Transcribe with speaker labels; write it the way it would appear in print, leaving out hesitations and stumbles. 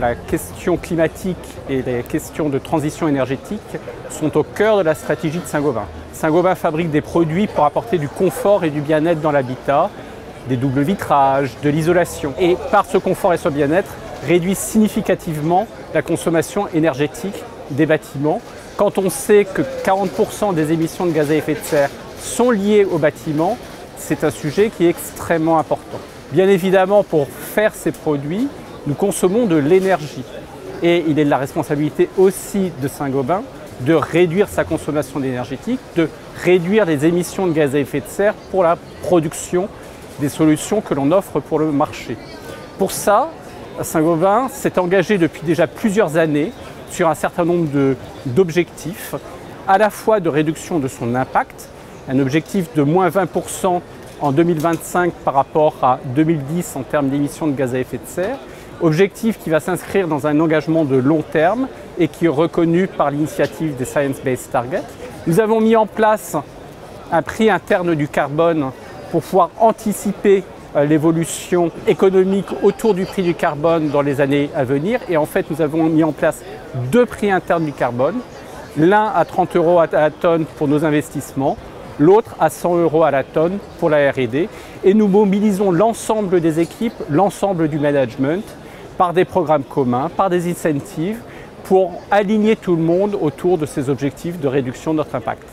Speaker 1: la question climatique et les questions de transition énergétique sont au cœur de la stratégie de Saint-Gobain. Saint-Gobain fabrique des produits pour apporter du confort et du bien-être dans l'habitat, des doubles vitrages, de l'isolation. Et par ce confort et ce bien-être, réduit significativement la consommation énergétique des bâtiments. Quand on sait que 40% des émissions de gaz à effet de serre sont liées aux bâtiments, c'est un sujet qui est extrêmement important. Bien évidemment, pour faire ces produits, nous consommons de l'énergie. Et il est de la responsabilité aussi de Saint-Gobain de réduire sa consommation énergétique, de réduire les émissions de gaz à effet de serre pour la production des solutions que l'on offre pour le marché. Pour ça, Saint-Gobain s'est engagé depuis déjà plusieurs années sur un certain nombre d'objectifs, à la fois de réduction de son impact, un objectif de moins 20% en 2025 par rapport à 2010 en termes d'émissions de gaz à effet de serre, objectif qui va s'inscrire dans un engagement de long terme et qui est reconnu par l'initiative des Science Based Targets. Nous avons mis en place un prix interne du carbone pour pouvoir anticiper l'évolution économique autour du prix du carbone dans les années à venir. Et en fait, nous avons mis en place deux prix internes du carbone, l'un à 30 € à la tonne pour nos investissements, l'autre à 100 € à la tonne pour la R&D. Et nous mobilisons l'ensemble des équipes, l'ensemble du management, par des programmes communs, par des incentives, pour aligner tout le monde autour de ces objectifs de réduction de notre impact.